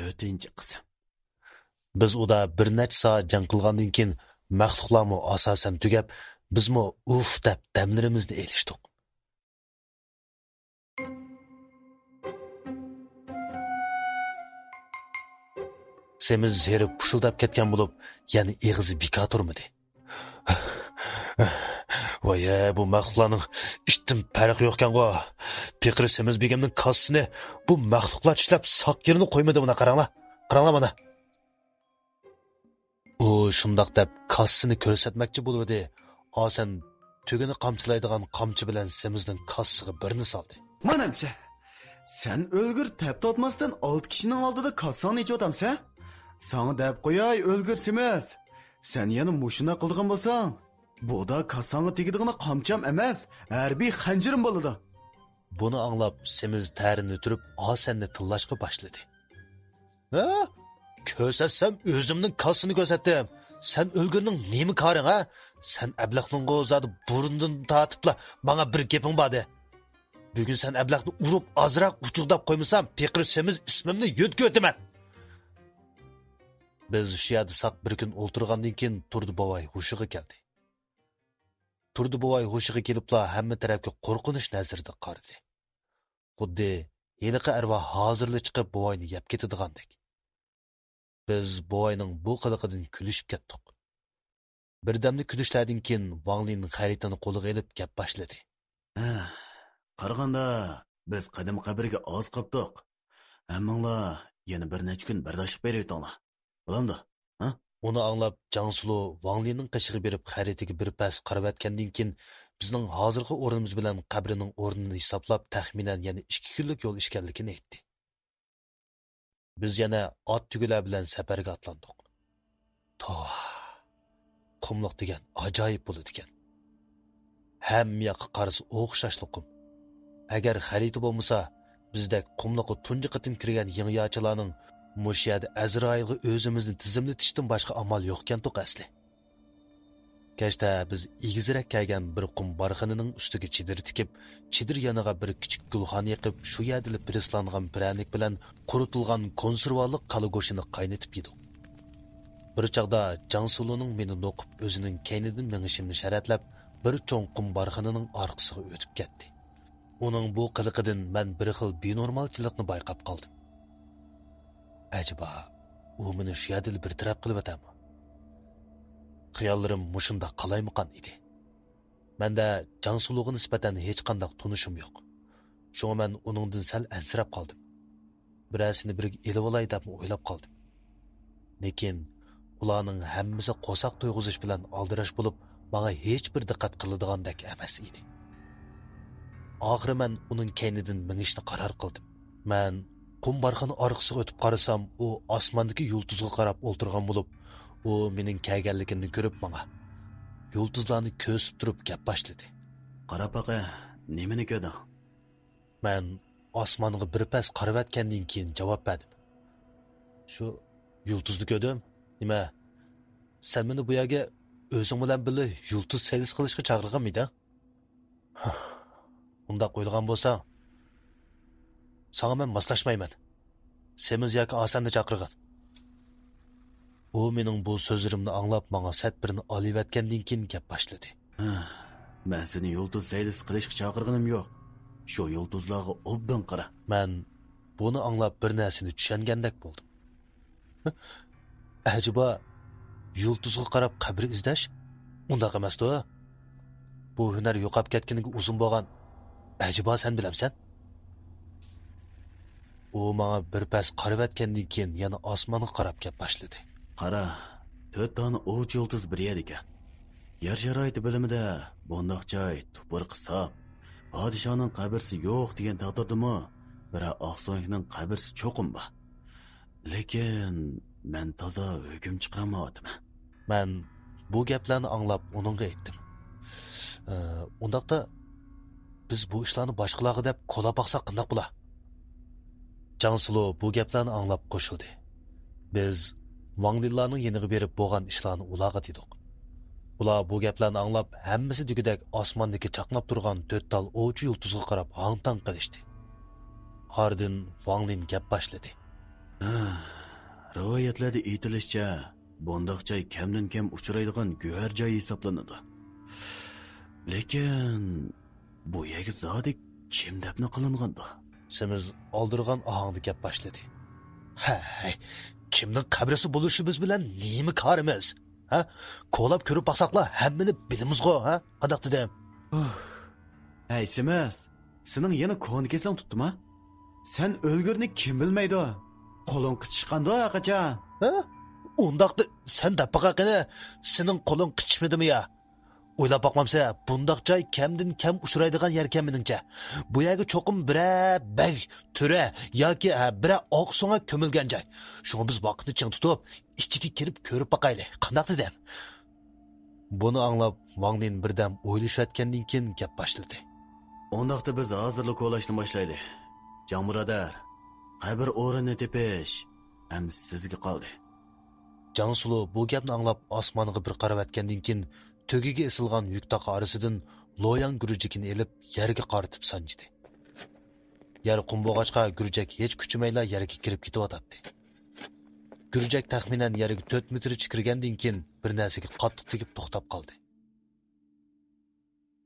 4-chi qism. Biz uda bir necha soat jang qilgandan keyin maxluqlarmi asosan tugab, bizmi uf deb damlarimizni elishdik. Semiz herib pushuldab ketgan bo'lib, yana eg'izi bika turmadi. Voy, bu maxluqlarning ishdan farqi yo'qkan-ku. Piqir Semiz begamning kassini bu maxluqlar tishlab soq yerini qo'ymadi buna qaranglar. Qaranglar mana. U shundoq deb kassini ko'rsatmoqchi bo'ldi. Osan tugini qamchilaydigan qamchi bilan Semizning kassiga birini soldi. Manamsa. Sen o'lgir tap totmasdan 6 kishining oldida kassani ichotamsa? Sana deb qo'yay o'lgir Semiz. Sen yana mushuna qildigan bo'lsang, bu da kassanga tegadigan qamcham emas, harbiy xanjirim bo'ladi. Buni anglab Semiz tarini turib, Osanni tillashga boshladi. Ha? Ko'rsatsam o'zimning kassini ko'rsatdim. Sen o'lgirning nima koring, ha? Sen ablaqning o'zadi burundan tatibla bana bir gaping bordi. Bugun sen ablaqni urib azroq uchuqdab qo'ymasam, Piqir Semiz ismimni yutga o'taman. Biz shu yerda saq bir kun o'ltirgandan keyin Turdi bovoy hushiga keldi. Turdi bovoy hushiga kelibla hamma tarafga qo'rqinish nazarida qaradi. Xuddi yeniqi arvoh hozirli chiqib bovoyni yeb ketadigandek. Biz bovoyning bu qiliqidan kulishib ketdik. Birdamni kulishlardan keyin Vanglin xaritani qo'liga olib gap boshladi. Qaraganda biz qadim qabrga oz qopdiq. Ammanglar yana bir necha kun bardoshlik berib o'tinglar. Bo'lamdi? Ha? Uni anglab Jangsulu Vanglinning qishig'i berib xaritaga bir pas qarab atgandan keyin bizning hozirgi o'rnimiz bilan qabrining o'rnini hisoblab taxminan yana 2 kunlik yo'l ishkanligini aytdi. Biz yana ot tugular bilan safarga atlandik. Toh. Qumliq degan ajoyib bo'ladi ekan. Hamma yoqqa qarasa o'xshashli qum. Agar xarita bo'lmasa, bizdek qumliqqa tunji qatim kirgan yangiyochilarning mushiyada Azroilga o'zimizni tizimlatishdan boshqa amal yo'qkan-to'q asli. Kechda biz egizrak kelgan bir qum barxinining ustiga chidir tikib, chidir yoniga bir kichik gulxon yiqib, shu yerda pirislangan piranik bilan quritilgan konservalik qala go'shini qaynatib yedik. Bir chaqda Jangsuluning meni noqib o'zining kaynidan mengishimni sharatlab, bir cho'ng qum barxinining orqasiga o'tib ketdi. Uning bu qiliqidan men bir xil benormalchilikni bayqab qoldim. Acaba u meni shu yerda bir taraf qilib o'tami? Xiyollarim mushunda qalaymiqan edi. Menda Jangsuluga nisbatan hech qanday tunishim yo'q. Shunga men uningdan sal ansirab qoldim. Birasini birga elib olay deb o'ylab qoldim. Lekin ularning hammasi qo'saq to'yg'izish bilan aldirash bo'lib, menga hech bir diqqat qiladigandak emas edi. Oxiri men uning kaynidan mingishni qaror qildim. Men qum barxini orqasiga o'tib qarasam, u osmondagi yulduzga qarab o'ltirgan bo'lib, u mening kelganligimni ko'rib menga yulduzlarni ko'zib turib gap boshladi. Qarab baqa, nimani ko'rding? Men osmonga bir pas qarab atgandan keyin javob berdim. Shu yulduzni ko'rdim. Nima? Sen meni bu yerga o'zing bilan birga yulduz saylis qilishga chaqirganmiding? Unda qo'yilgan bo'lsa, sana men moslashmayman. Semiz yoki Osanni chaqirgan. U mening bu so'zlarimni anglab, menga satbirini oliyotgandan keyin gap boshladi. Men seni yulduz saylis qilishga chaqirganim yo'q. Shu yulduzlarga obdan qara. Men buni anglab bir narsani tushungandek bo'ldim. Acaba yulduzga qarab qabr izlash undaq emas-ku? Bu hunar yo'qab ketganiga uzun bo'lgan. Acaba sen bilamsan? U menga bir pas qarab atgandan keyin yana osmonga qarab gap boshladi. Qara, 4 dona o'ch yulduz bir yer ekan. Yer sharoiti bilimida bundoq joy tuproq hisob. Podshoning qabrisi yo'q degan taqdirdimi, bir Oqsoyning qabrisi cho'qim bor. Lekin men toza hukm chiqarmayapman. Men bu gaplarni anglab uningga aytdim. Undaqda biz bu ishlarni boshqalarga deb qo'lab baqsaq qanday bo'lar? Jangsulu bu gaplarni anglab qo'shildi. Biz Vanglinlarning yeniga berib bo'lgan ishlarni ularga dedik. Ular bu gaplarni anglab, hammasi degidek osmondagi chaqnab turgan 4 tal o'ch yulduzga qarab hang-tang qilishdi. Ardin Vanglin gap boshladi. rivoyatlarda aytilishicha, bundaq joy kamdan kam uchraydigan go'har joy hisoblanadi. Lekin bu yerga zodi kim dafn qilinganda? Semiz oldirgan ohangda gap boshladi. Hay, kimning qabrisi bo'lishi biz bilan nima korimiz? Ha? Qo'lab ko'rib baqsaqlar hammani bilamiz-ku, ha? Qandoq dedim? Hey, Semiz, sening yana ko'ni kesang tutdimi? Sen o'lgurni kim bilmaydi? Qo'ling qichishqanda qachon? Ha? Undaqda sen dapaqaqini sening qo'ling qichishmadimi ya? O'ylab boqmamsa, bundaq joy kamdan kam uchraydigan yer meningcha. Bu yerga cho'qim bira bag, tura yoki bira oqso'nga ko'milgan joy. Shuni biz vaqtni ching tutib, ichiga kirib ko'rib boqayli. Qandoq dedim? Buni anglab, Wang Lin birdam o'ylashayotgandan keyin gap boshladi. Ondaqda biz hozirlik qo'lashni boshlaylik. Jon birodar, qabr o'rnini tepish ham sizga qoldi. Jansulu bu gapni anglab osmonga bir qarab atgandan keyin tögiga esilgan yuk taqa orasidan loyan gurujikini elib yerga qaratib sanjidi. Yer qum bo'g'achqa gurujak hech kuchimayla yerga kirib ketyotdi. Gurujak taxminan yerga 4 metrcha kirgandan keyin bir narsaga qattiq tegib to'xtab qoldi.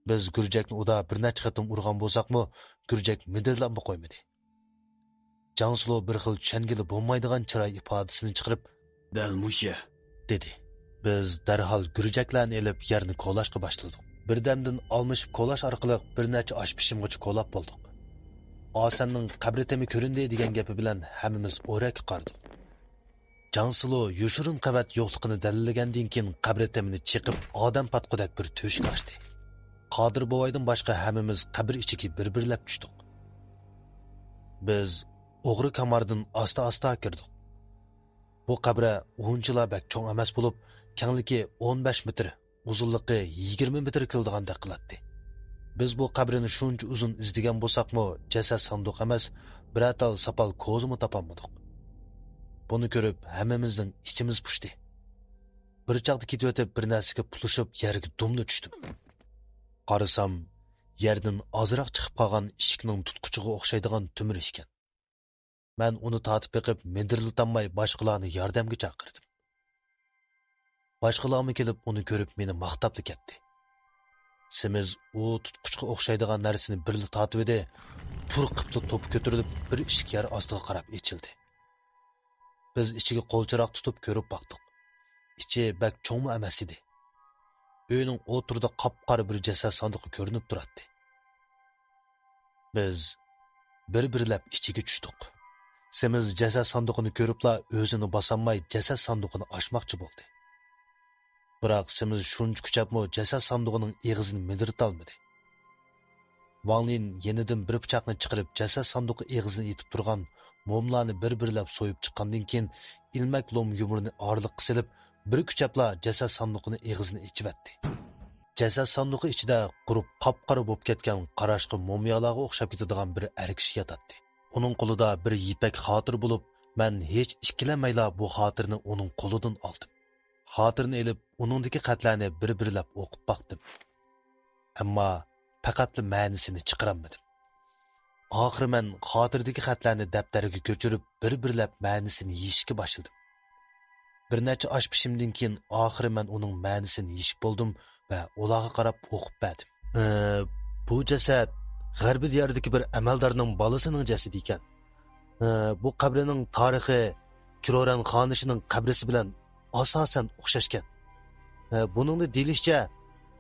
Biz gurjakni uda bir necha qatim urgan bo'lsaqmi, gurjak midirlab qo'ymadi. Jansulu bir xil tushangili bo'lmaydigan chiroy ifodasini chiqarib, "Dal musha" dedi. Biz darhol gurjaklarni elib yerni qo'lashga boshladik. Birdamdan almishib qo'lash orqali bir necha osh pishimgacha qo'lab bo'ldik. Osanning qabri temi ko'rindi degan gapi bilan hammamiz o'rak qardik. Jansulu yoshirin qavat yo'qligini dalillagandan keyin qabri temini chiqib, odam patqudak bir to'shik ochdi. Qodir bovoydan boshqa hammamiz qabr ichiga bir-birlab tushdik. Biz o'g'ri kamardan asta-asta kirdik. Bu qabra o'nchilar bak cho'ng emas bo'lib, kengligi 15 metr, uzunligi 20 metr keldigandek qiladi. Biz bu qabrini shuncha uzun izdigan bo'lsaqmi, jasad sanduq emas, bir atal sapal ko'zimi topolmadik. Buni ko'rib, hammamizning ichimiz pushdi. Bir chaqda ketib o'tib, bir narsaga pulishib, yerga dumni tushdim. Qarasam, yerdan ozroq chiqib qolgan eshikning tutquchiga o'xshaydigan tumir ekan. Men uni tatib beqib, mendirlitanmay boshqalarni yordamga chaqirdim. Boshqalarmi kelib uni ko'rib meni maqtab ketdi. Semiz u tutquchga o'xshaydigan narsani birli tatib edi, pur qipti to'p ko'tarilib bir eshik yer ostiga qarab ochildi. Biz ichiga qo'lchiroq tutib ko'rib baqdik. Ichi bak cho'ngmi emas edi. Uyning o'tirida qop-qora bir jasad sanduqi ko'rinib turardi. Biz bir-birlab ichiga tushdik. Semiz jasad sanduqini ko'ribla o'zini bosolmay jasad sanduqini ochmoqchi bo'ldi. Biroq Semiz shuncha kuchapmi jasad sanduqining eg'izini midirta olmadi. Wang Lin yenidan bir pichoqni chiqarib jasad sanduqi eg'izini yetib turgan momlarni bir-birlab so'yib chiqqandan keyin ilmak lom yumrini orliqqa silib bir kuchapla jasad sanduqini eg'izini ichibatdi. Jasad sanduqi ichida qurib qop-qora bo'lib ketgan qarashqi momiyalarga o'xshab ketadigan bir kishi yotadi. Uning qo'lida bir yipak xotir bo'lib, men hech ikkilanmayla bu xotirni uning qo'lidan oldim. Xotirni elib, uningdagi xatlarni bir-birlab o'qib baqdim. Ammo faqat ma'nosini chiqarolmadim. Oxiri men xotirdagi xatlarni daftarga ko'chirib, bir-birlab ma'nosini yeyishga boshladim. Bir necha osh pishimdan keyin oxiri men uning ma'nosini yeyib bo'ldim va ularga qarab o'qib berdim. Bu jasad g'arbiy diyordagi bir amaldorning bolasining jasadi ekan. Bu qabrining tarixi Kiroran xonishining qabrisi bilan asosan o'xshashgan. Buningda deyilishcha,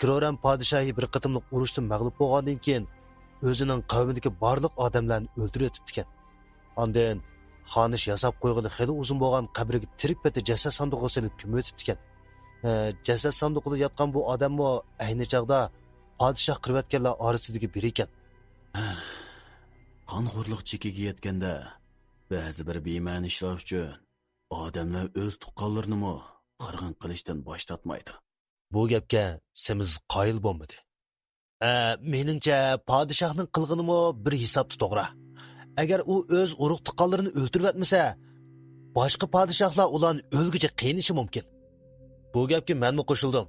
Kiroran podshohi bir qatimliq urushda mag'lub bo'lgandan keyin o'zining qavmidagi barliq odamlarni o'ldirib etibdi ekan. Ondan xonish yasab qo'yg'ili xili uzun bo'lgan qabriga tirik peti jasad sanduqi silib ko'mib o'tibdi ekan. Jasad sanduqida yotgan bu odammi ayni chog'da podshoh qirvatganlar orasidagi biri ekan. Qonxo'rlik chekiga yetganda ba'zi bir bema'ni ishlar uchun odamlar o'z tuqqanlarini qirg'in qilishdan bosh tortmaydi. Bu gapga Semiz qoyil bo'lmadi. Meningcha podshohning qilg'inimi bir hisobda to'g'ri. Agar u o'z urug' tuqqanlarini o'ldirib atmasa, boshqa podshohlar ularni o'lgicha qiynishi mumkin. Bu gapga men qo'shildim.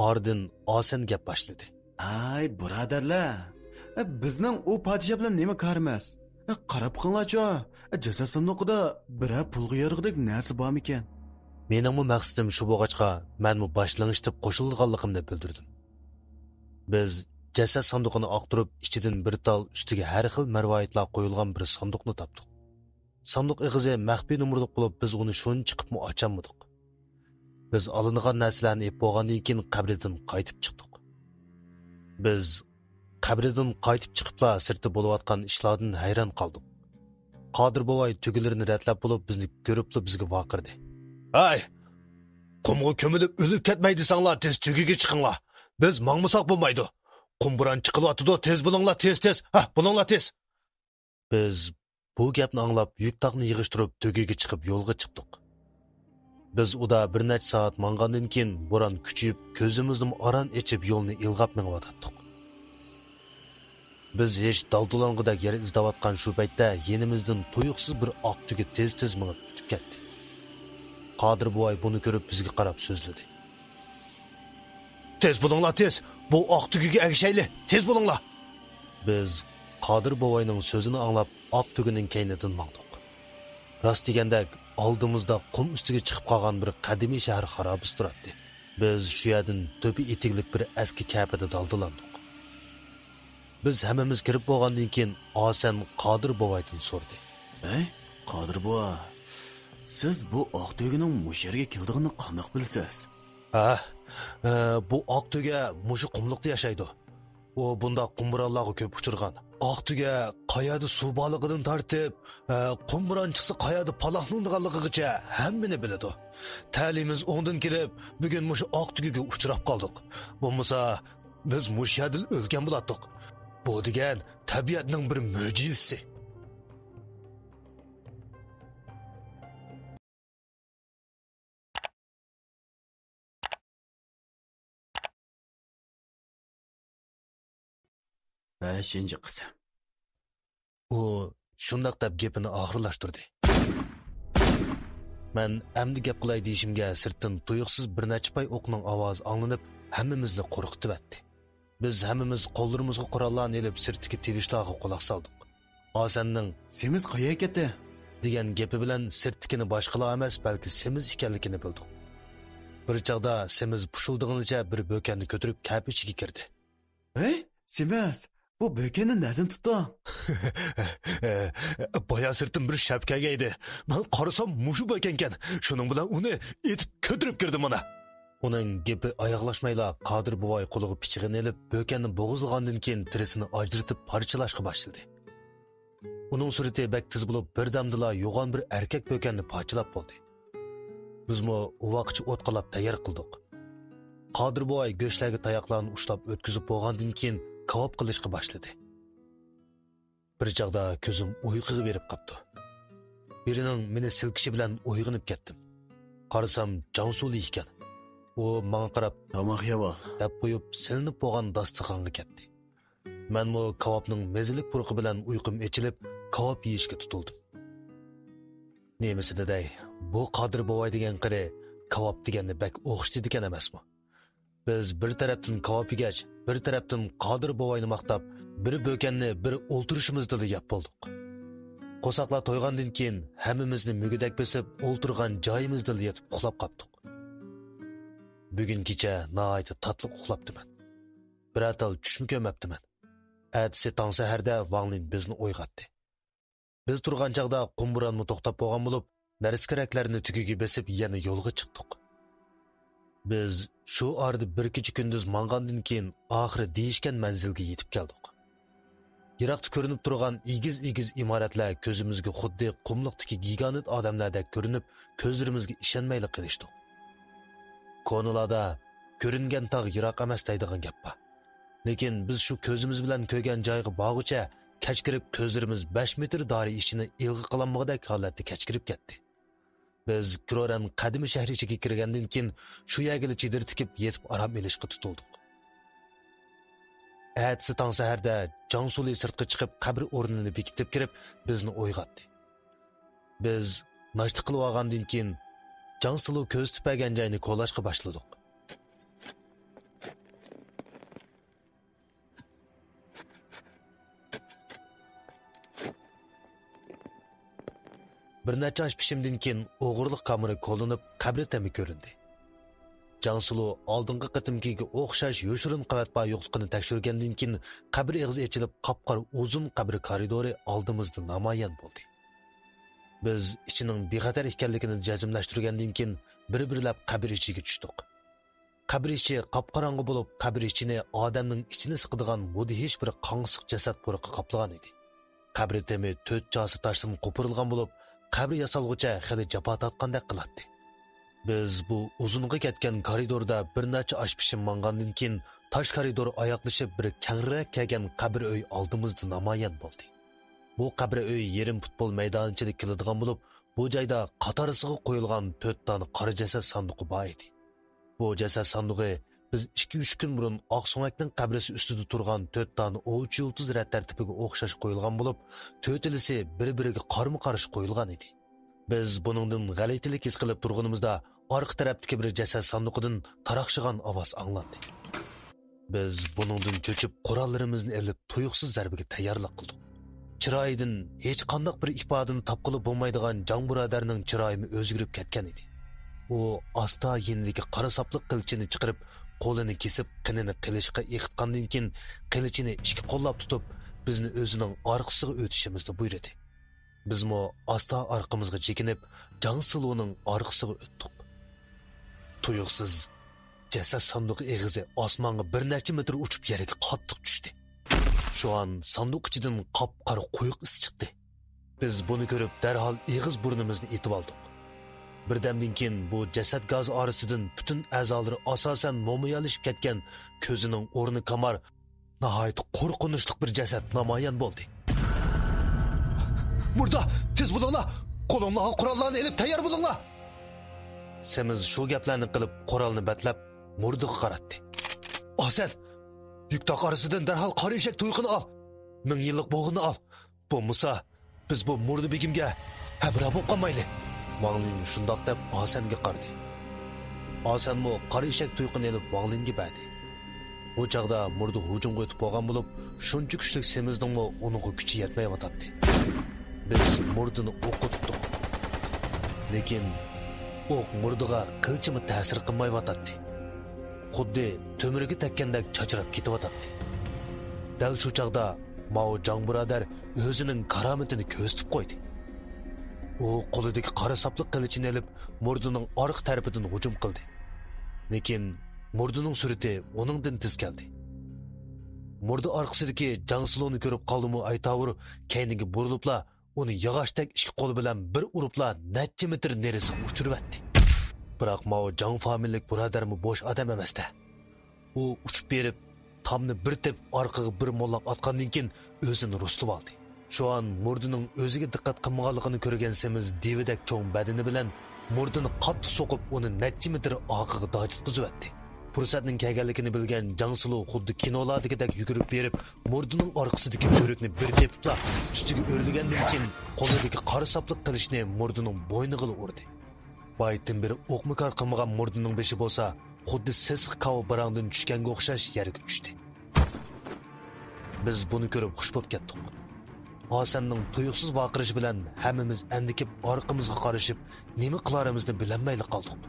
Ordin oson gap boshladi. Ay, birodarlar, bizning u podshoh bilan nima qarimiz? Qarab qinglarchi, jasad sanduqida biror pulga yarig'idek narsa bormi ekan? Meningmi maqsadim shu bo'lg'achqa, menmi boshlang'ich deb qo'shilganligimni bildirdim. Biz jasad sanduqini oqtirib, ichidan bir tal ustiga har xil marvoyatlar qo'yilgan bir sanduqni topdik. Sanduq ig'izi maxfiy numrliq bo'lib, biz uni shuni chiqibmi ochammidik. Biz olingan narsalarni ep bo'lgandan keyin qabrdan qaytib chiqdik. Biz qabrdan qaytib chiqibla sirti bo'layotgan ishlardan hayron qoldik. Qodir bovay tugilarini ratlab bo'lib bizni ko'ribli bizga vaqirdi. Ay! Qumga ko'milib o'lib ketmaydisanglar, tez tugiga chiqinglar. Biz mangmasoq bo'lmaydi. Qumburan chiqilyotidi, tez bo'linglar, tez. Ha, bo'linglar tez. Biz bu gapni anglab yuk taqni yig'ishtirib tugiga chiqib yo'lga chiqdik. Biz uda bir necha soat mangandan keyin bo'ron kuchayib, ko'zimizni aran echib yo'lni ilg'ab meng'avatdik. Biz hech daldulang'idek yer izlayotgan shu paytda yenimizdan tuyuqsiz bir oq tugi tez minib o'tib ketdi. Qodir buvay buni ko'rib bizga qarab so'zladi. Tez bo'linglar, tez. Bu oq tugiga erishayli. Tez bo'linglar. Biz Qodir buvayning so'zini anglab oq tugining keynidan mangdik. Rost degandek oldimizda qum ustiga chiqib qolgan bir qadimiy shahar xarobasi turardi. Biz shu yerdan to'pi etiklik bir eski kapida daldilandik. Biz hammamiz kirib bo'lgandan keyin Osan Qodir buvaydan so'rdi. Qodir buva, siz bu oq tugining musherga keldigini qanday bilasiz? Bu oq tuga mushu qumliqda yashaydi. U bunda qumburonlarga ko'p uchirgan. Oq tuga qayada suv borligidan tortib, qumburon chiqsa qayada paloqlanganligigacha hammani biladi. Ta'limimiz ondan kelib, bugun mushu oq tugiga uchrab qoldik. Bo'lmasa biz mushadil o'lgan bo'lardik. Bu degan tabiatning bir mo'jizasi. Beshinchi qism. U shundoq deb gapini oxirlashtirdi. Men amdi gap qilay deyishimga sirtdan tuyuqsiz bir necha pay o'qning ovozi anglanib, hammamizni qo'rqitib etdi. Biz hammamiz qo'llarimizga qurollarni olib sirtdagi tivishlarga quloq soldik. Osanning "Semiz qayerga ketdi?" degan gapi bilan sirtdikini boshqalar emas, balki semiz ekanligini bildik. Bir chaqda semiz pushildig'inicha bir bo'kanni ko'tarib kap ichiga kirdi. Semiz, bu bo'kanni nereden tutding? Boya sirtim bir shapkaga edi. Men qarasam mushu bo'kan ekan. Shuning bilan uni etib ko'tarib kirdim mana. Uning gapi oyoqlashmayla Qodir buvay qo'liga pichig'ini olib, bo'kanni bo'g'izlagandan keyin tirisini ajratib parchalashga boshladi. Uning surati bak tiz bo'lib, birdamdila yo'g'on bir erkak bo'kanni parchalab bo'ldi. Bizmo u vaqtcha o't qalab tayyor qildik. Qodir buvay go'shtlarga tayoqlarni ushlab o'tkazib bo'lgandan keyin kavob qilishga boshladi. Bir chaqda ko'zim uyquga berib qopti. Birining meni silkishi bilan uyg'onib ketdim. Qarasam Jansuli ekan. U menga qarab, "Tomoq yeb ol" deb qo'yib, silinib bo'lgan dasturxonga ketdi. Menmo kavobning mezilik purqi bilan uyqum echilib, kavob yeyishga tutildim. Nemisi deday, bu Qodir bovay degan qiri kavob deganni bak o'xshitdi ekan emasmi? Biz bir tarafdan kavob yegach, bir tarafdan Qodir bovayni maqtab, bir bo'kanni bir o'ltirishimizda yeb bo'ldik. Qo'saqlar to'ygandan keyin hammamizni mugidak besib, o'ltirgan joyimizda yetib uxlab qopdik. Bugun kecha nihoyat tatli uxlabdiman. Bir atal tushmi ko'mabdiman. Ertasi tong saharda Vanglin bizni uyg'otdi. Biz turgan chaqda qumburanmi to'xtab bo'lgan bo'lib, narsa-keraklarni tugiga besib yana yo'lga chiqdik. Biz shu orada bir kecha kunduz mangandan keyin oxiri deyishgan manzilga yetib keldik. Yiroqda ko'rinib turgan igiz imoratlar ko'zimizga xuddi qumliqdagi giganit odamlardek ko'rinib, ko'zlarimizga ishonmayli qilishdi. Konularda ko'ringan tog' yiroq emas deydigan gap bor. Lekin biz shu ko'zimiz bilan ko'rgan joyga borguncha kechkirib ko'zlarimiz 5 metr dori ichini ilg'i qilinmag'idek holatda kechkirib ketdi. Biz Kroran qadimi shahri ichiga kirgandan keyin shu yerga chidir tikib yetib aram elishga tutildik. Ertasi tong saharda Jansuli sirtqa chiqib qabr o'rnini bekitib kirib bizni uyg'otdi. Biz nashta qilib olgandan keyin Jansuli ko'z tipagan joyni qo'llashga boshladik. bir necha osh pishimdan keyin o'g'irlik kameri qo'llanib qabri tami ko'rindi. Jansulu oldingi qatimkiga o'xshash yoshirin qavatba yo'qligini tekshirgandan keyin qabr eg'izi ochilib qop-qora uzun qabr koridori oldimizda namoyon bo'ldi. Biz ichining bexatar ekanligini jazmlashtirgandan keyin bir-birlab qabr ichiga tushdik. Qabr ichi qop-qorong'i bo'lib, qabr ichini odamning ichini siqadigan mudhish bir qonsiq jasad purqi qoplagan edi. Qabr temi 4 josi toshdan qo'pirilgan bo'lib, qabr yasalg'icha xili jafo tortgandek qiladi. Biz bu uzunga ketgan koridorda bir necha osh pishim mangandan keyin tosh koridor oyoqlashib bir kangrak kelgan qabr uy oldimizda namoyon bo'ldi. Bu qabr uy yarim futbol maydonchilik qiladigan bo'lib, bu joyda qatorisiga qo'yilgan 4 dona qora jasad sanduqi bor edi. Bu jasad sanduqi biz 2-3 kun burun Oqsumakning qabrisi ustida turgan 4 dona o'ch yulduz rad tartibiga o'xshash qo'yilgan bo'lib, to'tilisi bir-biriga qarama-qarshi qo'yilgan edi. Biz buningdan g'alatilik his qilib turganimizda orqa tarafdagi bir jasad sanduqidan taraqshigan ovoz anglandi. Biz buningdan cho'chib qurollarimizni elib tuyuqsiz zarbaga tayyorlik qildik. Chiroyidan hech qanday bir ifodani topqilib bo'lmaydigan Jon birodarning chiroyimi o'zgarib ketgan edi. U asta yendagi qora sopliq qilichini chiqarib, qo'lini kesib, qinini qilishga eqitgandan keyin qilichini ikki qo'llab tutib, bizni o'zining orqasiga o'tishimizni buyurdi. Bizmo asta orqamizga chekinib, Jansiluning orqasiga o'tdik. Tuyuqsiz jasad sanduqi eg'izi osmonga bir necha metr uchib yerga qattiq tushdi. Şu an sanduq ichidan qop-qora quyuq is chiqdi. Biz buni ko'rib darhol eg'iz burnimizni etib oldik. Birdamdan keyin bu jasad gaz orasidan butun a'zolari asosan momiyalashib ketgan, ko'zining o'rni kamar, nihoyat qo'rqinchli bir jasad namoyon bo'ldi. Burada tez bo'linglar, qo'linglarga qurollarni elib tayyor bo'linglar. Semiz shu gaplarni qilib qurolni batlab murdiga qaratdi. Osan, yuktoq orasidan darhol qora eshak tuyqini ol. 1000 yillik bo'g'ini ol. Bo'lmasa biz bu murdi begimga habra bo'lib qolmayli. Vanglin shundoq deb Osanga qaradi. Osanmo qora eshak tuyqini elib Vanglinga berdi. Bu chaqda murdi hujumga o'tib bo'lgan bo'lib, shuncha kuchli semizdingmi uning kuchi yetmayotdi. Biz murdini o'qitdik. Lekin o'q murdiga qilchimi ta'sir qilmayotdi. Xuddi to'mirga takkandek chachrab ketyotdi. Dal shu chaqda Mao Jon birodar o'zining karomatini ko'rsatib qo'ydi. U qo'lidagi qora sopliq qilichini olib, murdining orqa tarafidan hujum qildi. Lekin murdining surati uningdan tez keldi. Murdi orqasidagi Jansiloni ko'rib qoldimi aytavur, keyniga burilibla uni yog'ochdek ikki qo'li bilan bir uribla necha metr nerisiga uchiribdi. Biroq Mao Jon familiyalik birodarmi bo'sh odam emasda. U uchib berib, tomni bir tep orqaga bir mollaq atgandan keyin o'zini ruslab oldi. Şu an murdining o'ziga diqqat qilmaganligini ko'rgan semiz devidek cho'ng badani bilan murdini qattiq so'qib, uni necha metr orqaga dojitqizibdi. Fursatning kelganligini bilgan Jansilu xuddi kinolardagidek yugurib berib, murdining orqasidagi ko'rikni bir tepibla ustiga o'rlagandan keyin qo'lidagi qora sopliq qilichni murdining bo'yniga urdi. Baytin biri o'qmikor qilmagan murdining beshi bo'lsa, xuddi sesiq kav barangdan tushganga o'xshash yerga tushdi. Biz buni ko'rib xush bo'lib ketdik. Osanning tuyuqsiz vaqirishi bilan hammamiz andikib orqamizga qarashib, nima qilarimizni bilolmayli qoldik.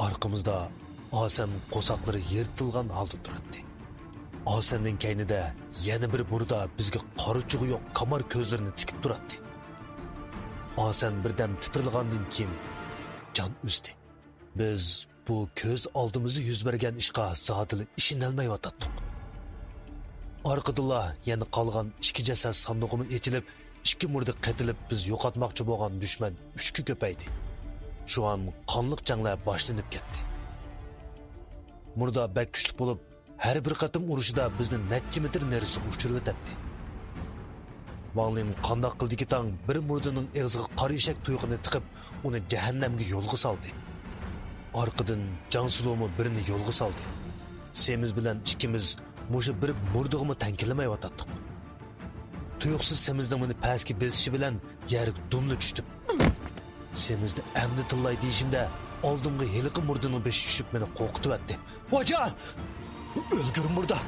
Orqamizda Osan qo'soqlari yirtilgan holda turibdi. Osanning kaynida yana bir murda bizga qorichig'i yo'q qamar ko'zlarini tikib turibdi. Osan birdam tipirlagandan keyin jon uzdi. Biz bu ko'z oldimizda yuz bergan ishqa zotili ishonolmayotdik. Orqadilla yana qolgan ikki jasad sanduqimi ochilib, ikki murda qatilib biz yo'qotmoqchi bo'lgan dushman 3 ga ko'paydi. Şu an qonliq janglar boshlanib ketdi. Murda bak kuchli bo'lib, har bir qatim urushida bizni necha metr nerisi uchirib o'tadi. Vanglin qandoq qildiki tang bir murdining eg'iziga qora eshak tuyqini tiqib, uni jahannamga yo'lga soldi. Orqadan Jansilumo birini yo'lga soldi. Semiz bilan ikkimiz mushu bir murdig'imi tankilamayotdik. Tuyuqsiz semizning meni pastga besishi bilan yerga dumni tushdim. Semizni amni tillay deyishimda oldimga heliqi murdining beshi tushib meni qo'rqitibdi. "Vojan! O'lgur murda!"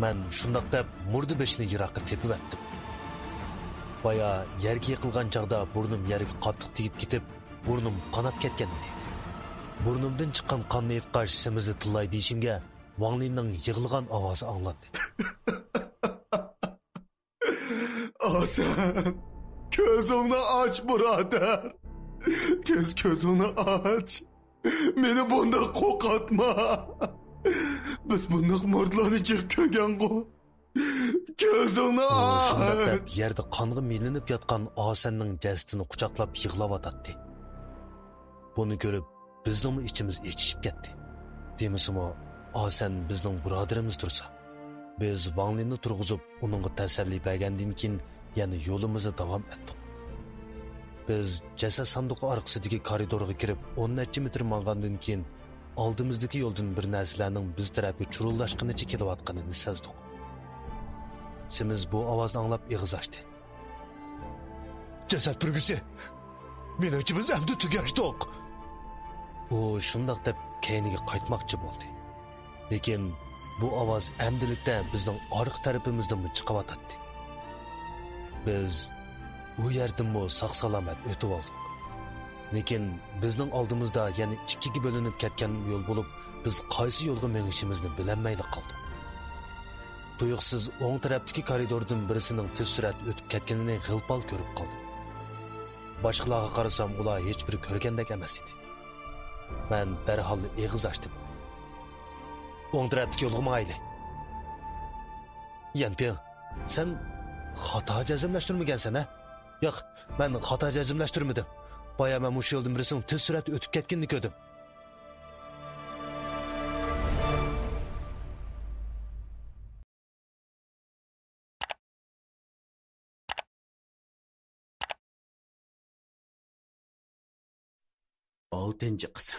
Men shundoq deb murdi beshini yiroqqa tepib etdim. Baya yerga yiqilgan chaqda burnum yerga qattiq tegib ketib, burnum qanab ketgan edi. Burnumdan chiqqan qonni yetqash semizni tillay deyishimga Wang Linning yig'ilgan ovozi anglandi. Asan, gözünü aç burader. Gözünü aç. Beni bunda kokatma. Biz bundak mordlarını çık kögen ko. Gözünü aç. Şundak deb yerda qonga milinib yotgan Asanning jasadini quchoqlab yig'lab otadi. Buni ko'rib bizning ichimiz echishib ketdi. Demisimi Asan bizning birodarimiz tursa, biz Wang Linni turg'izib, uningga tasalli bergandan keyin yana yo'limizni davom etdik. Biz jasad sanduqi orqasidagi koridorga kirib 10 necha metr mangandan keyin oldimizdagi yo'ldan bir narsalarning biz tarafga churullashqanicha kelayotganini sezdik. Simiz bu ovozni anglab ig'iz ochdi. Jasad purgisi. Menimcha biz endi tugashdik. U shundoq deb keyniga qaytmoqchi bo'ldi. Lekin bu ovoz amdilikda bizning orqa tarafimizdan chiqayotdi. Biz bu yerdan sog'-salomat o'tib oldik. Lekin bizning oldimizda yana ikkiga bo'linib ketgan yo'l bo'lib, biz qaysi yo'lga menishimizni bilolmay qoldik. Tuyuqsiz o'ng tarafdagi koridordan birisining tez surat o'tib ketganini g'ilpal ko'rib qoldim. Boshqalarga qarasam, ular hech biri ko'rgandek emas edi. Men darhol eg'iz ochdim. O'ng tarafdagi yo'lga mayli. Yanping, sen xato jazmlashtirmagansan-a? Yo'q, men xato jazmlashtirmadim. Boya men o'sha yo'ldan birisining tez surat o'tib ketganini ko'rdim. Oltinchi qism.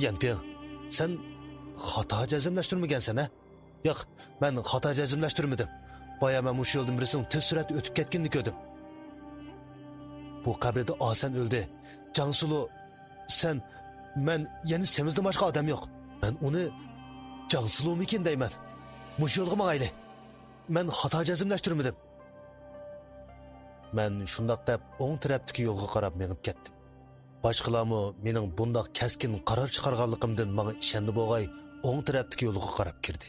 Yanping, sen xato jazmlashtirmagansan-a? Yo'q, men xato jazmlashtirmadim. Boya men o'sha yo'ldan birisining tez surat o'tib ketganini ko'rdim. Bu qabrda Asan o'ldi. Jangsulu, sen, men, yana semizdan boshqa odam yo'q. Men uni Jangsulumikin deyman. Mush yo'lga mangayli. Men xato jazmlashtirmadim. Men shundoq deb o'ng tarafdagi yo'lga qarab menib ketdim. Boshqalarmi mening bundoq kaskin qaror chiqarganligimdan menga ishondi bo'lg'ay, o'ng tarafdagi yo'lga qarab kirdi.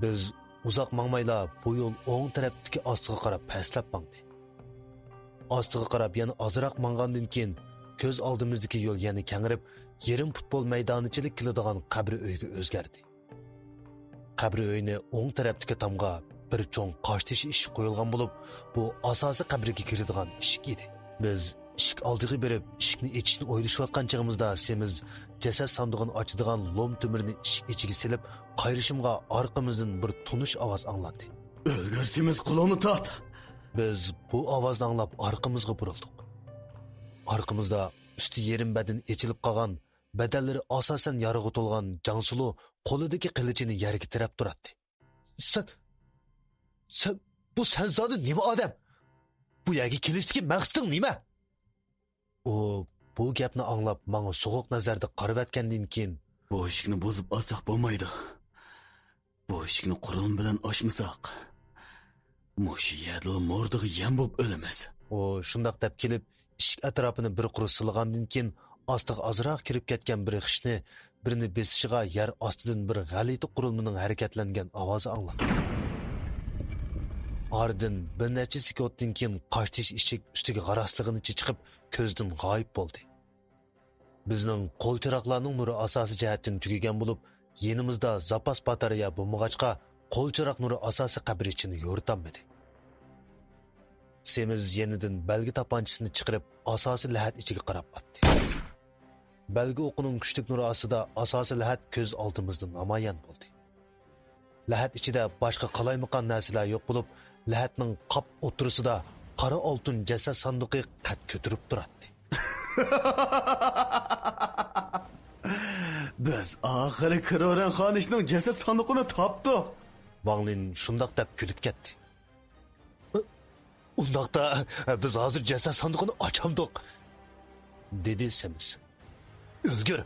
Biz uzoq mangmayla bu yo'l o'ng tarafdagi ostiga qarab pastlab mangdi. Ostiga qarab yana ozroq mangandan keyin ko'z oldimizdagi yo'l yana kengirib, yarim futbol maydonichilik qiladigan qabri uyga o'zgardi. Qabri uyni o'ng tarafdagi tomga bir cho'ng qoshtish eshik qo'yilgan bo'lib, bu asosiy qabrga kiradigan eshik edi. Biz eshik oldiga berib, eshikni ochishni o'ylashayotgan chog'imizda semiz jasad sandig'ini ochadigan lom tumirni eshik ichiga silib, qayrishimga orqamizdan bir tunish ovoz anglandi. O'lgarsimiz qo'lini tat. Biz bu ovozni anglab orqamizga burildik. Orqamizda usti yerim badan echilib qolgan, badallari asosan yorug'i to'lgan Jangsulu qo'lidagi qilichini yerga tirab turadi. Sen bu sen zodi nima odam? Bu yerga kelishdagi maqsading nima? U bu gapni anglab menga so'g'uq nazarda qarayotgandan keyin bu eshikni buzib olsak bo'lmaydi. Bu eshikni qurum bilan ochmasak, mush yadil mordig'i yam bo'lib o'lamiz. U shundoq deb kelib, eshik atrofini bir qurib silgandan keyin ostiga ozroq kirib ketgan bir xishni, birini besishiga yer ostidan bir g'alati qurilmaning harakatlangan ovozi anglandi. Ardın bir necha sekunddan keyin qochtish eshik ustiga g'arasligini chiqib ko'zdan g'oyib bo'ldi. Bizning qo'l chiroqlarning nuri asosiy jihatdan tugagan bo'lib, yenimizda zapas batareya bo'lmag'achqa qo'l chiroq nuri asosiy qabr ichini yo'ritamadi. Semiz yenidan balgi tapanchisini chiqarib asosiy lahat ichiga qarab atdi. Balgi o'qining kuchlik nuri ostida asosiy lahat ko'z oldimizda namoyon bo'ldi. Lahat ichida boshqa qalaymaqan narsalar yo'q bo'lib, lahatning qop o'tirisida qora oltin jasad sanduqi qad ko'tarib turadi. Biz oxiri Kiroran xonishning jasad sanduqini topdik. Wang Lin shundoq deb kulib ketdi. Undaqda biz hozir jasad sanduqini ochamdik, dedi Semiz. O'lgur.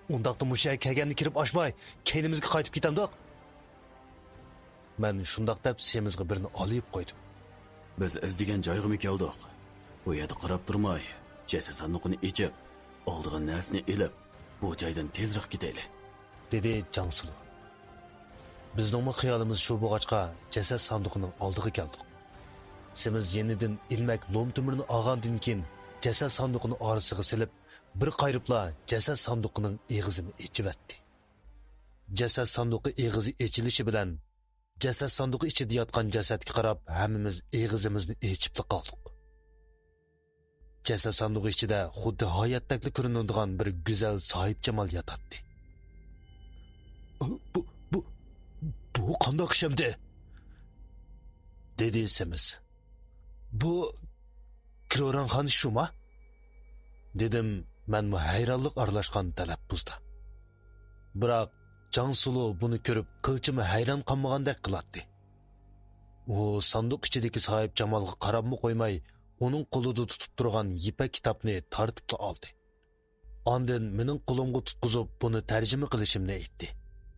Undaqda mushaga kelganni kirib ochmay, keynimizga qaytib ketamdiq. Men shundaq deb semizga birini olib qo'ydim. Biz izdigan joyga keldik. Bu yerda qarab turmay, jasad sanduqini ichib, oldiga narsani ilib, bu joydan tezroq ketaylik, dedi Jansulu. Bizning xiyolimiz shu bo'lg'achqa jasad sanduqining oldiga keldik. Semiz yenidan ilmak lom tumirni olgandan keyin jasad sanduqini orasiga silib, bir qayribla jasad sanduqining eg'izini ichivatdi. Jasad sanduqi eg'izi ichilishi bilan jasad sanduqi ichida yotgan jasadga qarab hammamiz eg'izimizni ichib qoldik. Jasad sanduqi ichida xuddi hayotdagi ko'rinadigan bir go'zal sohibjamal yotadi. Bu qandoq ishimdi? Dedi Semiz. Bu Kiloranxon shuma? Dedim men hayronlik aralashgan talaffuzda. Biroq Jansulu buni ko'rib qilchimi hayron qolmagandek qiladi. U sanduq ichidagi sohib Jamolga qarabmi qo'ymay, uning qo'lida tutib turgan ipak kitobni tortib oldi. Ondan mening qo'limga tutqizib buni tarjima qilishimni aytdi.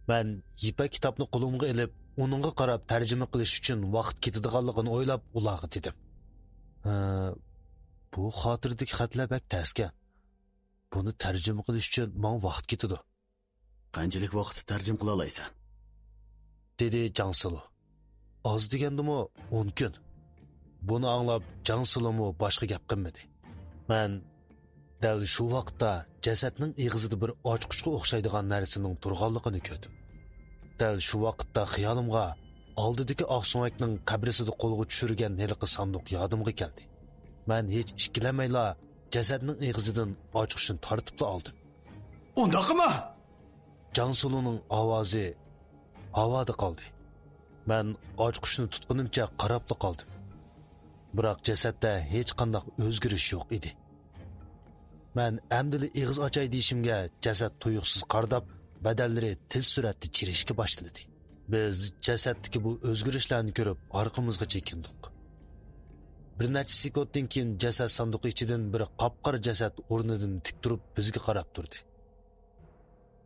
Men ipak kitobni qo'limga olib, uningga qarab tarjima qilish uchun vaqt ketadiganligini o'ylab ularga dedim. Bu xotirdagi xatlar bak taskan. Buni tarjima qilish uchun men vaqt ketadi. Qanchalik vaqt tarjima qila olaysan? Dedi Jansulu. Oz degandimi 10 kun. Buni anglab Jansulumu boshqa gap qilmadi. Men dal shu vaqtda jasadning eg'izida bir ochqichga o'xshaydigan narsaning turganligini ko'rdim. Dal shu vaqtda xiyolimga oldidagi Oqsumakning qabrisida qo'lga tushirgan neliqi sanduq yodimga keldi. Men hech ikkilanmayla jasadning eg'izidan ochqichni tortib oldim. Undaqmi? Jansuluning ovozi havoda qoldi. Men ochqichni tutqunimcha qarab qoldim. Biroq jasadda hech qanday o'zgarish yo'q edi. Men amdili eg'iz ochay deyishimga jasad tuyuqsiz qardab, badallari tez suratda chirishga boshladi. Biz jasaddagi bu o'zgarishlarni ko'rib orqamizga chekindik. Bir necha sekunddan keyin jasad sanduqi ichidan bir qop-qora jasad o'rnidan tik turib bizga qarab turdi.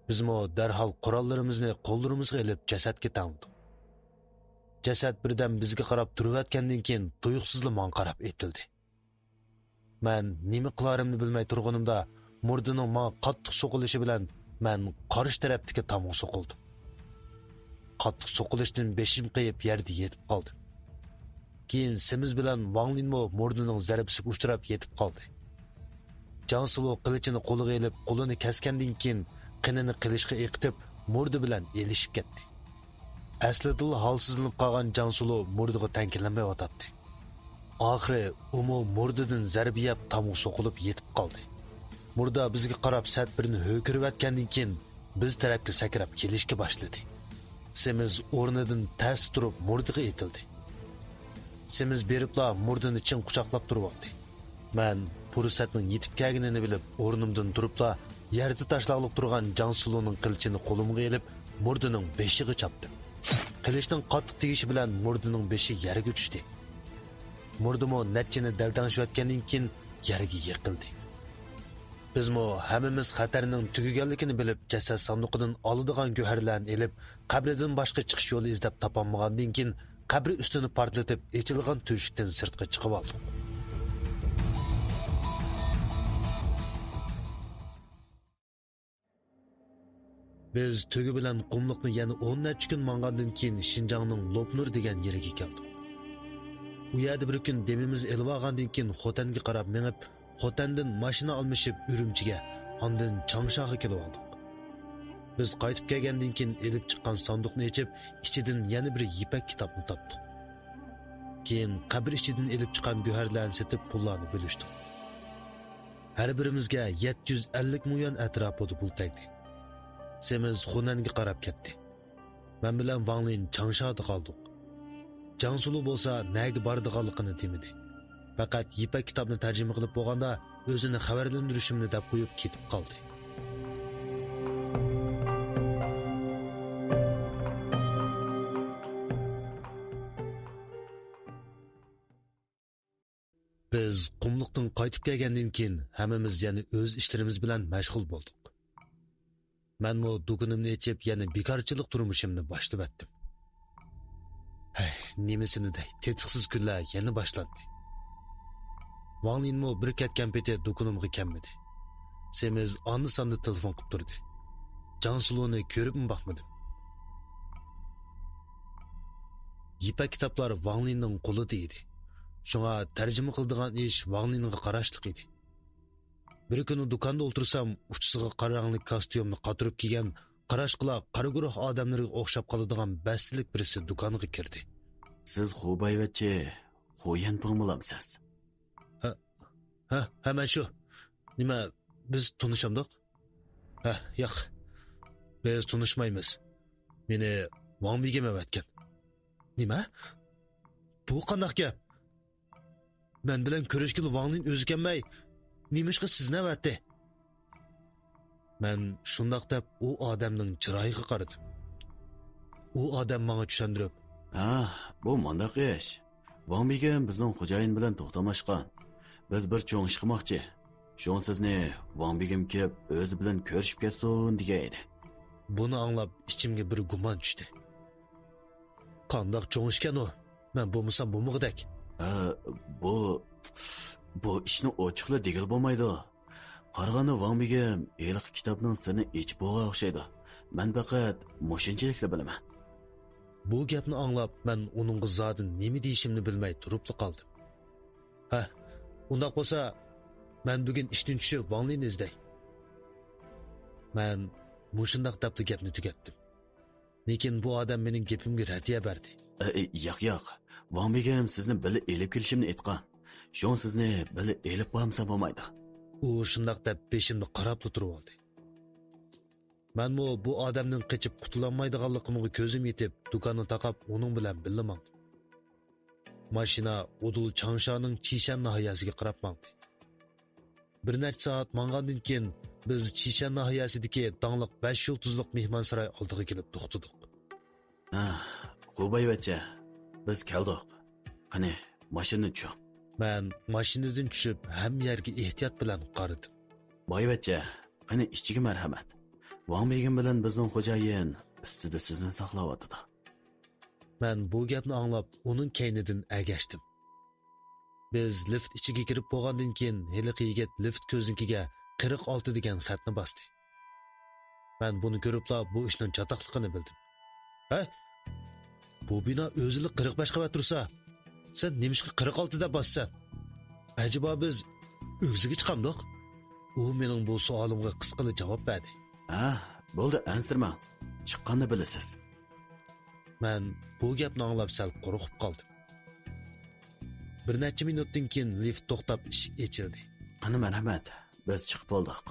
Bizmo darhol qurollarimizni qo'llarimizga olib jasadga tandik. Jasad birdan bizga qarab turayotgandan keyin tuyuqsizla men qarab etildi. Men nima qilarimni bilmay turganimda murdining menga qattiq so'qilishi bilan men qarish tarafdagi tomon so'qildim. Qattiq so'qilishdan beshim qayib yerda yetib qoldim. Keyin Semiz bilan Wanglinmo murdining zarbisiga uchrab yetib qoldi. Jansulu qilichini qo'liga olib, qo'lini kesgandan keyin qinini qilishga eqitib, murdi bilan elishib ketdi. Aslida holsizlanib qolgan Jansulu murdiga tankilanmay o'tadi. Oxiri umo murdidan zarba yeb tamu so'qilib yetib qoldi. Murda bizga qarab sat birini ho'kirayotgandan keyin biz tarafga sakrab kelishga boshladi. Semiz o'rnidan tas turib murdiga etildi. Semiz beribla murdini chin quchoqlab turib oldi. Men fursatning yetib kelganini bilib o'rnimdan turibla yerda tashlaqlib turgan Jansuluning qilichini qo'limga olib murdining beshiga chapdim. Qilichning qattiq tegishi bilan murdining beshi yerga tushdi. Murdimo natchini daldanishayotgandan keyin yerga yiqildi. Bizmo hammamiz xatarning tugaganligini bilib jasad sanduqidan oladigan go'harlarni elib, qabridan boshqa chiqish yo'li izlab topolmagandan keyin qabri ustini portlatib, echilgan to'shikdan sirtqa chiqib oldik. Biz tugi bilan qumliqni yana 10 necha kun mangandan keyin Shinjongning Lopnur degan yeriga keldik. U yerda bir kun demimiz elib olgandan keyin Xotanga qarab menib, Xotandan mashina almashib Urumchiga, ondan Changshaga kelib oldik. Biz qaytib kelgandan keyin elib chiqqan sanduqni ochib, ichidan yana bir ipak kitobni topdik. Keyin qabr ichidan elib chiqqan go'harlarni setib pullarni bo'lishdik. Har birimizga 750 million atrofida pul tegdi. Semiz Xunanga qarab ketdi. Men bilan Wanglin Changshaga qoldik. Jansulu bo'lsa nega bordiganligini demidi. Faqat ipak kitobni tarjima qilib bo'lganda o'zini xabarlantirishimni deb qo'yib ketib qoldi. Biz qumliqdan qaytib kelgandan keyin hammamiz yana o'z ishlarimiz bilan mashg'ul bo'ldik. Men mo dukunimni ichib, yana bekorchilik turmushimni boshlab etdim. Hey, nemisini dey, tetiksiz kunlar yana boshlandi. Wang Lin mo bir ketgan peti dukunimga kelmadi. Semiz onni-sonni telefon qilib turdi. Jansuluni ko'ribmi bakmadım. Yipak kitaplar Wang Linning qo'lida edi. Shunga tarjima qildigan ish Wang Lingga qarashliq edi. Bir kuni do'konda o'tirsam, uchisiga qora rangli kostyumni qatirib kiygan, qarashqila qora guruh odamlarga o'xshab qoladigan baslik birisi do'konga kirdi. Siz Xubayvatchi, Xuyan pingmilamsiz? Ha, hemen shu. Nima, biz tanışamdık? Ha, yo'q. Biz tanışmaymiz. Meni Wang Bigem evatgan. Nima? Bu qandaq gap? Men bilan ko'rishgil Wang Lin o'zi kelmay, nimishqa sizni evatdi? Men shundoq deb u odamning chiroyiga qaradim. U odam menga tushundirib, "Ha, bu mandaq ish. Wang Bigem bizning xo'jayin bilan to'xtamashgan. Biz bir cho'ng ish qilmoqchi. Şoň sizni Wang Bigem kelib o'zi bilan ko'rishib ketsin degan edi." Buni anglab ichimga bir gumon tushdi. Qandaq cho'ng ishkan u? Men bo'lmasam bo'lmag'dak. Bu ishni ochiqla degil bo'lmaydi. Qarag'anda Wang Bigem eliq kitobning sirini ichib bo'lgan o'xshaydi. Men faqat mo'shinchilikla bilaman. Bu gapni anglab men uning zodin nima deyishimni bilmay turibli qoldim. Ha, undaq bo'lsa men bugun ishdan tushib Wang Linni izday. Men mushundaq debdi gapni tugatdim. Lekin bu odam mening gapimga radiya berdi. Yo'q. Wang Bigem sizni bilib elib kelishimni aytgan. Şoň sizni bilib elib bormasa bo'lmaydi. U shundaq deb beshimni qarab turib oldi. Men bu odamning qochib qutulolmaydiganligimga ko'zim yetib, do'konni taqab uning bilan birga mangdim. Mashina Udul Changshaning Chishan nahiyasiga qarab mangdi. Bir necha soat mangandan keyin biz Chishan nahiyasidagi dangliq 5 yulduzliq mehmonsaroy oldiga kelib to'xtadik. Xubayvatchi, biz keldik. Qani, mashinani tushing. Men mashinadan tushib, ham yerga ehtiyot bilan qaradim. Boyvatchi, qani ishchiga marhamat. Wang Bigem bilan bizning xo'jayin ustida sizni saqlayotdi. Men bu gapni anglab, uning kaynidan agashdim. Biz lift ichiga kirib bo'lgandan keyin heliqi yigit lift ko'znikiga 46 degan xatni bosdi. Men buni ko'ribla bu ishning chatoqligini bildim. Ha? Bu bino o'zilik 45 qavat tursa, sen nemishqa 46 deb bossan? Acaba biz o'ziga chiqamdiq? U mening bu savolimga qisqacha javob berdi. Bo'ldi, ansirmang. Chiqqanini bilasiz. Men bu gapni anglab sal qo'rqib qoldim. Bir necha minutdan keyin lift to'xtab eshik ochildi. Qani marhamat, biz chiqib oldik.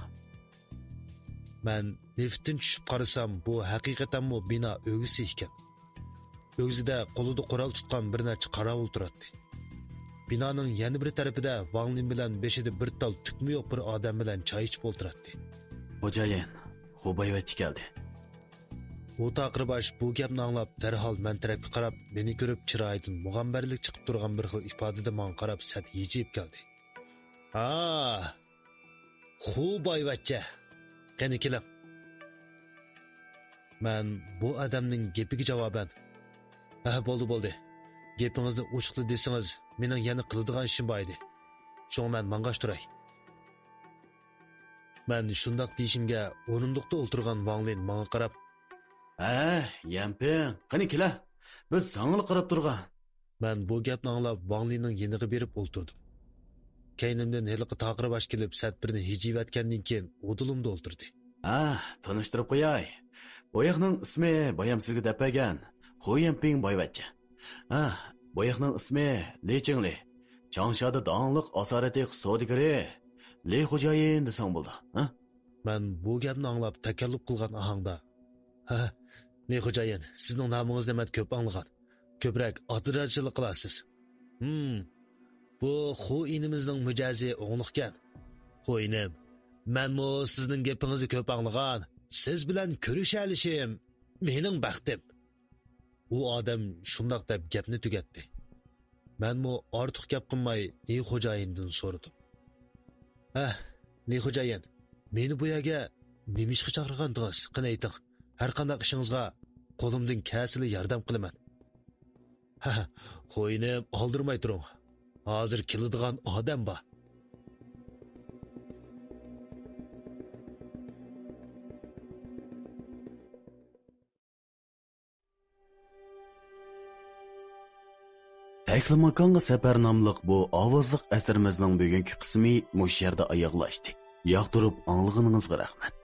Men liftdan tushib qarasam, bu haqiqatan bino o'g'isi ekan. O'g'zida qo'lida qurol tutgan bir necha qorovul turadi. Binoning yana bir tarafida Wang Lin bilan beshida bir tal tukmi yo'q bir odam bilan choy ichib o'tiradi. Xo'jayin, Xubayvatchi keldi. U taqribosh bu gapni anglab, darhol men tarafga qarab, meni ko'rib chiroyidan mug'ambarlik chiqib turgan bir xil ifodada menga qarab sat yechib keldi. Xubayvatchi, qani keling. Men bu odamning gapiga javoban, bo'ldi. Gapingizni ochiqli desangiz, mening yana qiladigan ishim bor edi. Shunga men mang'ash turay. Men shundoq deyishimga o'rindiqda o'tirgan Wang Lin menga qarab, yamping, qani kela. Biz sangil qarab turgan. Men bu gapni anglab Wang Linning yeniga berib o'ltirdim. Keynimdan heliqi taqribosh kelib, sat birini hijivatgandan keyin o'dilimda o'ltirdi. Tanishtirib qo'yay. Boyaqning ismi bayam sizga dapagan. Xuyanping Boyvatchi. Boyaqning ismi Li Chingli. Changshada donliq asorati iqtisodiyogari. Li xo'jayin desang bo'ldi. Men bu gapni anglab takallub qilgan ahangda, Li xo'jayin, sizning nomingizni men ko'p anglagan. Ko'proq atirajchilik qilasiz. Bu xo'inimizning mijozi o'ngliqkan. Xo'inim, men sizning gapingizni ko'p anglagan. Siz bilan ko'risha olishim mening baxtim. U odam shundoq deb gapni tugatdi. Men ortiq gap qilmay Li xo'jayindan so'radim. Li xo'jayin, meni bu yerga nima ishga chaqirgandingiz? Qani ayting. Har qanday ishingizga qo'limdan kasili yordam qilaman. Ha, qo'yinim, oldirmay turing. Hozir keladigan odam bor. Təklimakonga safar nomliq bu ovozliq əsərimizning bugungi qismi mush yerda oyoqlashdi. Yoqtirib anglag'iningizga rahmat.